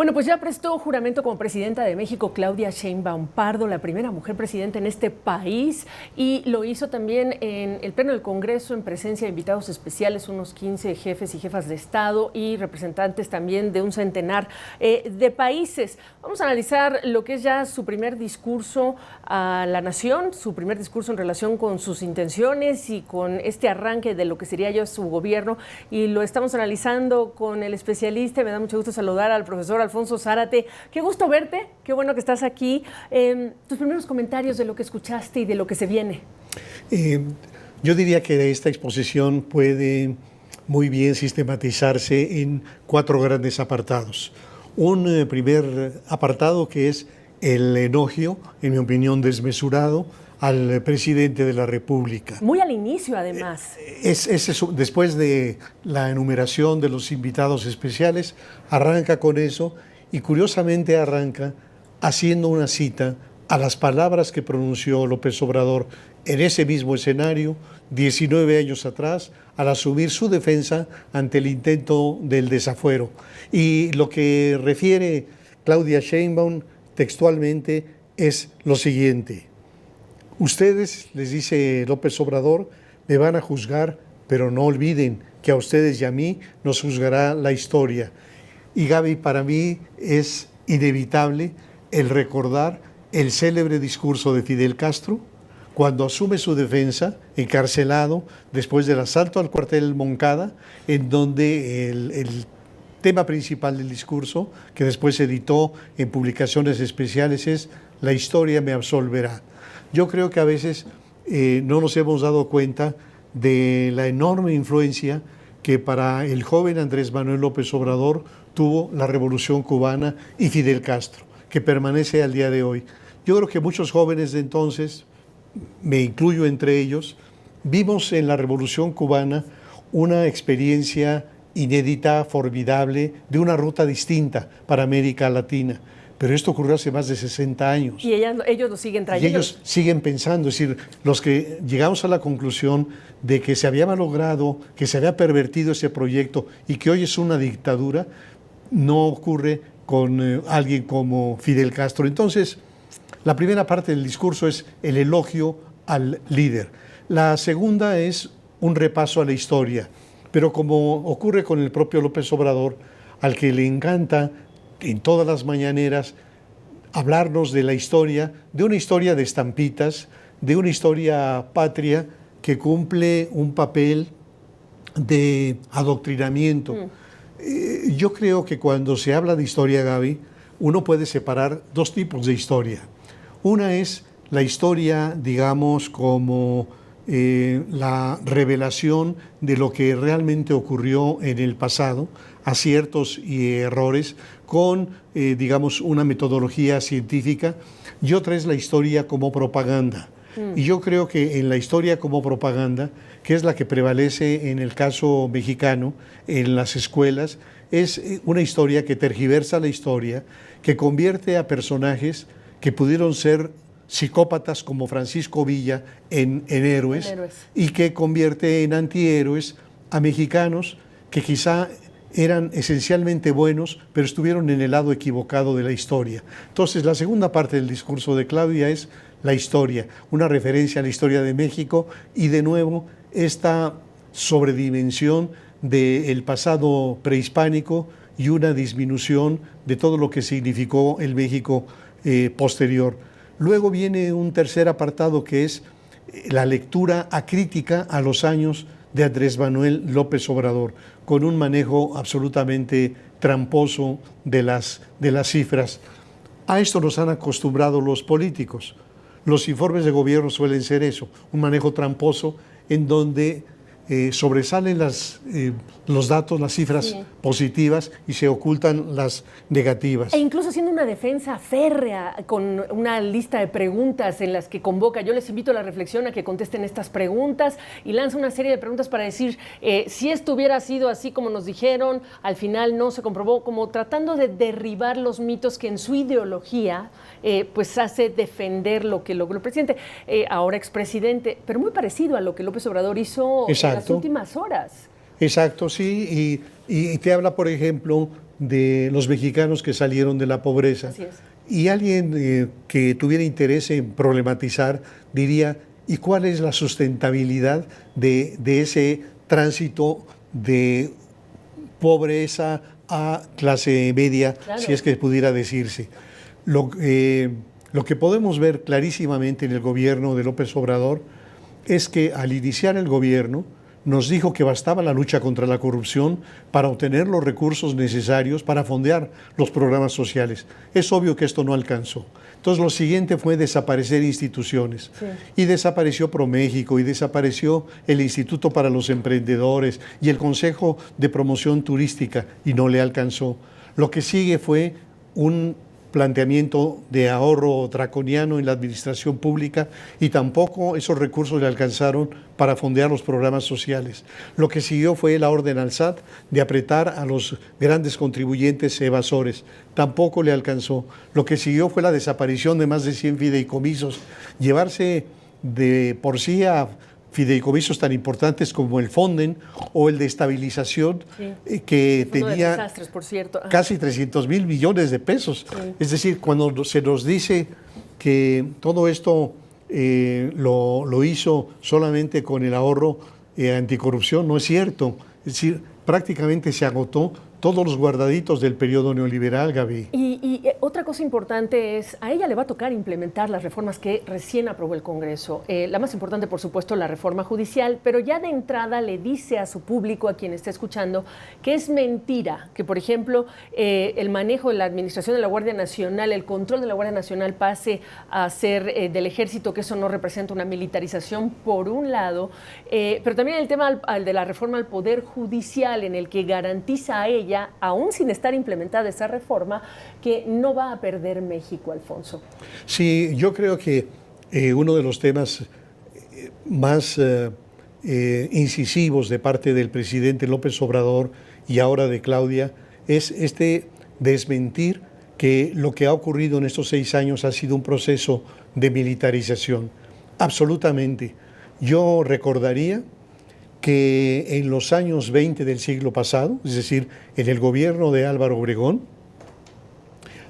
Bueno, pues ya prestó juramento como presidenta de México Claudia Sheinbaum Pardo, la primera mujer presidenta en este país, y lo hizo también en el Pleno del Congreso en presencia de invitados especiales, unos 15 jefes y jefas de Estado y representantes también de un centenar de países. Vamos a analizar lo que es ya su primer discurso a la nación, su primer discurso en relación con sus intenciones y con este arranque de lo que sería ya su gobierno, y lo estamos analizando con el especialista. Me da mucho gusto saludar al profesor Alfonso Zárate. Qué gusto verte, qué bueno que estás aquí. Tus primeros comentarios de lo que escuchaste y de lo que se viene. Yo diría que esta exposición puede muy bien sistematizarse en 4 grandes apartados. Un primer apartado que es el elogio, en mi opinión desmesurado, al presidente de la República. Muy al inicio, además. Después de la enumeración de los invitados especiales, arranca con eso y curiosamente arranca haciendo una cita a las palabras que pronunció López Obrador en ese mismo escenario 19 años atrás, al asumir su defensa ante el intento del desafuero. Y lo que refiere Claudia Sheinbaum textualmente es lo siguiente: ustedes, les dice López Obrador, me van a juzgar, pero no olviden que a ustedes y a mí nos juzgará la historia. Y Gaby, para mí es inevitable el recordar el célebre discurso de Fidel Castro cuando asume su defensa, encarcelado después del asalto al cuartel Moncada, en donde el tema principal del discurso, que después se editó en publicaciones especiales, es "La historia me absolverá". Yo creo que a veces no nos hemos dado cuenta de la enorme influencia que para el joven Andrés Manuel López Obrador tuvo la Revolución Cubana y Fidel Castro, que permanece al día de hoy. Yo creo que muchos jóvenes de entonces, me incluyo entre ellos, vimos en la Revolución Cubana una experiencia inédita, formidable, de una ruta distinta para América Latina. Pero esto ocurrió hace más de 60 años. Y ellos lo siguen trayendo. Y ellos siguen pensando, es decir, los que llegamos a la conclusión de que se había malogrado, que se había pervertido ese proyecto y que hoy es una dictadura, no ocurre con alguien como Fidel Castro. Entonces, la primera parte del discurso es el elogio al líder. La segunda es un repaso a la historia. Pero como ocurre con el propio López Obrador, al que le encanta en todas las mañaneras hablarnos de la historia, de una historia de estampitas, de una historia patria que cumple un papel de adoctrinamiento. Yo creo que cuando se habla de historia, Gaby, uno puede separar 2 tipos de historia. Una es la historia, digamos, como la revelación de lo que realmente ocurrió en el pasado, aciertos y errores, con, digamos, una metodología científica, y otra es la historia como propaganda. Y yo creo que en la historia como propaganda, que es la que prevalece en el caso mexicano, en las escuelas, es una historia que tergiversa la historia, que convierte a personajes que pudieron ser psicópatas como Francisco Villa en héroes, y que convierte en antihéroes a mexicanos que quizá eran esencialmente buenos, pero estuvieron en el lado equivocado de la historia. Entonces, la segunda parte del discurso de Claudia es la historia, una referencia a la historia de México y, de nuevo, esta sobredimensión del pasado prehispánico y una disminución de todo lo que significó el México posterior. Luego viene un tercer apartado que es la lectura acrítica a los años de Andrés Manuel López Obrador, con un manejo absolutamente tramposo de las cifras. A esto nos han acostumbrado los políticos. Los informes de gobierno suelen ser eso, un manejo tramposo en donde sobresalen los datos, las cifras positivas, y se ocultan las negativas. E incluso haciendo una defensa férrea con una lista de preguntas en las que convoca. Yo les invito a la reflexión, a que contesten estas preguntas, y lanza una serie de preguntas para decir si esto hubiera sido así como nos dijeron, al final no se comprobó, como tratando de derribar los mitos que en su ideología pues hace defender lo que logró el presidente, ahora expresidente, pero muy parecido a lo que López Obrador hizo en las últimas horas. Exacto, sí, y te habla, por ejemplo, de los mexicanos que salieron de la pobreza. Así es. Y alguien que tuviera interés en problematizar diría, ¿y cuál es la sustentabilidad de ese tránsito de pobreza a clase media, Claro. si es que pudiera decirse? Lo que podemos ver clarísimamente en el gobierno de López Obrador es que al iniciar el gobierno nos dijo que bastaba la lucha contra la corrupción para obtener los recursos necesarios para fondear los programas sociales. Es obvio que esto no alcanzó. Entonces lo siguiente fue desaparecer instituciones. Sí. Y desapareció ProMéxico, y desapareció el Instituto para los Emprendedores y el Consejo de Promoción Turística, y no le alcanzó. Lo que sigue fue un planteamiento de ahorro draconiano en la administración pública, y tampoco esos recursos le alcanzaron para fondear los programas sociales. Lo que siguió fue la orden al SAT de apretar a los grandes contribuyentes evasores. Tampoco le alcanzó. Lo que siguió fue la desaparición de más de 100 fideicomisos. Llevarse de por sí a fideicomisos tan importantes como el Fonden o el de estabilización, que Fondo de tenía desastres, por cierto. casi 300,000 millones de pesos. Sí. Es decir, cuando se nos dice que todo esto lo hizo solamente con el ahorro anticorrupción, no es cierto. Es decir, prácticamente se agotó todos los guardaditos del periodo neoliberal, Gaby. Y otra cosa importante es, a ella le va a tocar implementar las reformas que recién aprobó el Congreso. La más importante, por supuesto, la reforma judicial, pero ya de entrada le dice a su público, a quien está escuchando, que es mentira que, por ejemplo, el manejo de la administración de la Guardia Nacional, el control de la Guardia Nacional pase a ser del Ejército, que eso no representa una militarización, por un lado, pero también el tema de la reforma al Poder Judicial, en el que garantiza a ella, aún sin estar implementada esa reforma, que no va a perder México, Alfonso. Sí, yo creo que uno de los temas más incisivos de parte del presidente López Obrador y ahora de Claudia es desmentir que lo que ha ocurrido en estos 6 años ha sido un proceso de militarización. Absolutamente. Yo recordaría que en los años 20 del siglo pasado, es decir, en el gobierno de Álvaro Obregón,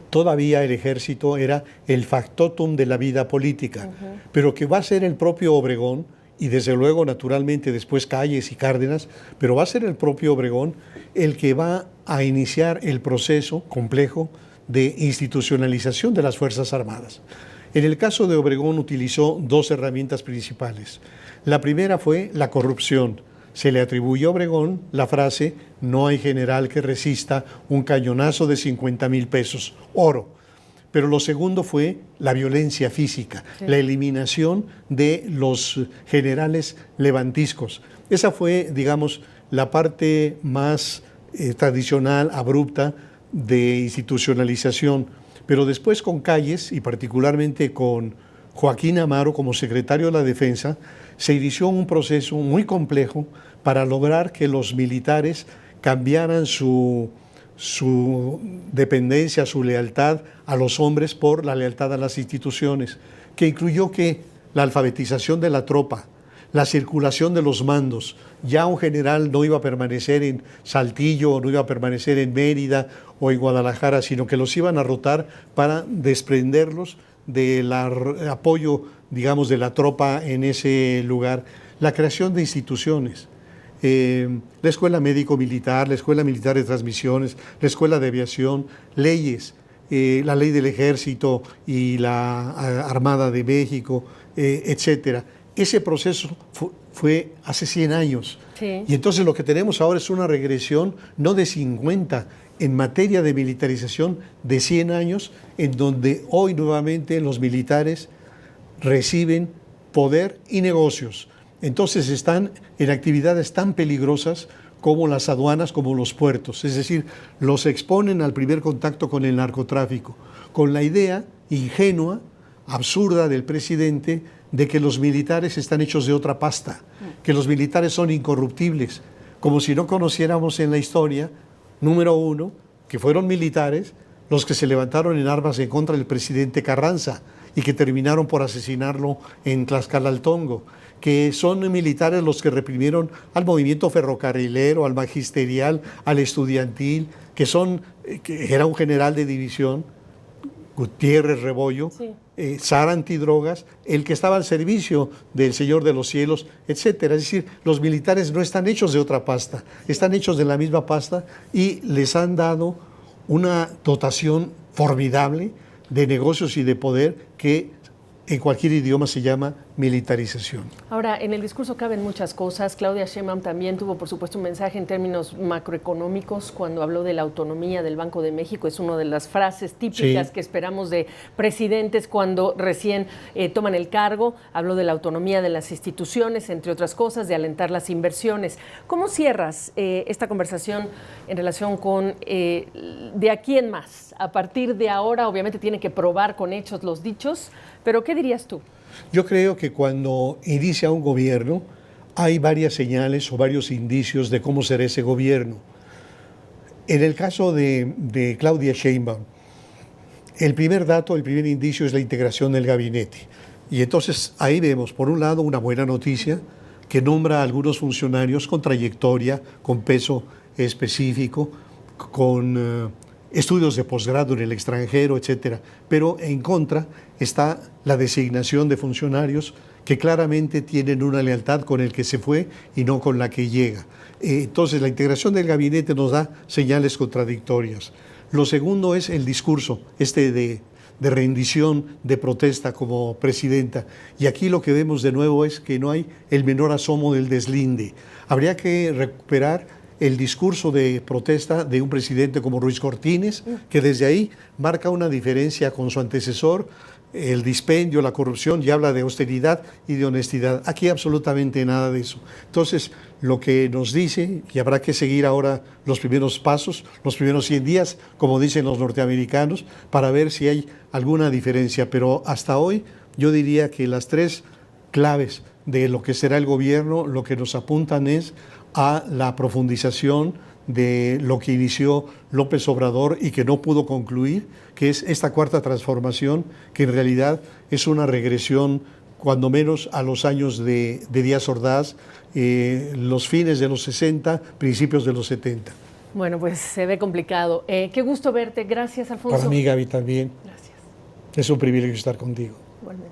todavía el ejército era el factotum de la vida política, pero que va a ser el propio Obregón, y desde luego, naturalmente, después Calles y Cárdenas, pero va a ser el propio Obregón el que va a iniciar el proceso complejo de institucionalización de las Fuerzas Armadas. En el caso de Obregón utilizó 2 herramientas principales. La primera fue la corrupción. Se le atribuyó a Obregón la frase: no hay general que resista un cañonazo de 50,000 pesos, oro. Pero lo segundo fue la violencia física, la eliminación de los generales levantiscos. Esa fue, digamos, la parte más tradicional, abrupta de institucionalización. Pero después con Calles, y particularmente con Joaquín Amaro como secretario de la Defensa, se inició un proceso muy complejo para lograr que los militares cambiaran su dependencia, su lealtad a los hombres por la lealtad a las instituciones, que incluyó que la alfabetización de la tropa, la circulación de los mandos. Ya un general no iba a permanecer en Saltillo, no iba a permanecer en Mérida o en Guadalajara, sino que los iban a rotar para desprenderlos del apoyo, digamos, de la tropa en ese lugar. La creación de instituciones, la Escuela Médico-Militar, la Escuela Militar de Transmisiones, la Escuela de Aviación, leyes, la Ley del Ejército y la Armada de México, etcétera. Ese proceso fue hace 100 años. Sí. Y entonces lo que tenemos ahora es una regresión no de 50, en materia de militarización de 100 años, en donde hoy nuevamente los militares reciben poder y negocios. Entonces están en actividades tan peligrosas como las aduanas, como los puertos. Es decir, los exponen al primer contacto con el narcotráfico, con la idea ingenua, absurda del presidente de que los militares están hechos de otra pasta, que los militares son incorruptibles, como si no conociéramos en la historia, número 1, que fueron militares los que se levantaron en armas en contra del presidente Carranza y que terminaron por asesinarlo en Tlaxcalaltongo, que son militares los que reprimieron al movimiento ferrocarrilero, al magisterial, al estudiantil, que era un general de división, Gutiérrez Rebollo, Sí. Sara Antidrogas, el que estaba al servicio del Señor de los Cielos, etcétera. Es decir, los militares no están hechos de otra pasta, están hechos de la misma pasta y les han dado una dotación formidable de negocios y de poder que en cualquier idioma se llama militarización. Ahora, en el discurso caben muchas cosas. Claudia Sheinbaum también tuvo, por supuesto, un mensaje en términos macroeconómicos cuando habló de la autonomía del Banco de México. Es una de las frases típicas Sí. que esperamos de presidentes cuando recién toman el cargo. Habló de la autonomía de las instituciones, entre otras cosas, de alentar las inversiones. ¿Cómo cierras esta conversación en relación con de aquí en más? A partir de ahora, obviamente, tiene que probar con hechos los dichos, pero ¿qué dirías tú? Yo creo que cuando inicia un gobierno hay varias señales o varios indicios de cómo será ese gobierno. En el caso de Claudia Sheinbaum, el primer dato, el primer indicio es la integración del gabinete. Y entonces ahí vemos, por un lado, una buena noticia que nombra a algunos funcionarios con trayectoria, con peso específico, con estudios de posgrado en el extranjero, etcétera. Pero en contra está la designación de funcionarios que claramente tienen una lealtad con el que se fue y no con la que llega. Entonces, la integración del gabinete nos da señales contradictorias. Lo segundo es el discurso, de rendición, de protesta como presidenta. Y aquí lo que vemos de nuevo es que no hay el menor asomo del deslinde. Habría que recuperar el discurso de protesta de un presidente como Ruiz Cortines, que desde ahí marca una diferencia con su antecesor, el dispendio, la corrupción, y habla de austeridad y de honestidad. Aquí absolutamente nada de eso. Entonces, lo que nos dice, y habrá que seguir ahora los primeros pasos, los primeros 100 días, como dicen los norteamericanos, para ver si hay alguna diferencia. Pero hasta hoy yo diría que las tres claves de lo que será el gobierno, lo que nos apuntan es a la profundización de lo que inició López Obrador y que no pudo concluir, que es esta cuarta transformación, que en realidad es una regresión cuando menos a los años de Díaz Ordaz, los fines de los 60, principios de los 70. Bueno, pues se ve complicado. Qué gusto verte. Gracias, Alfonso. Para mí, Gaby, también. Gracias. Es un privilegio estar contigo. Igualmente.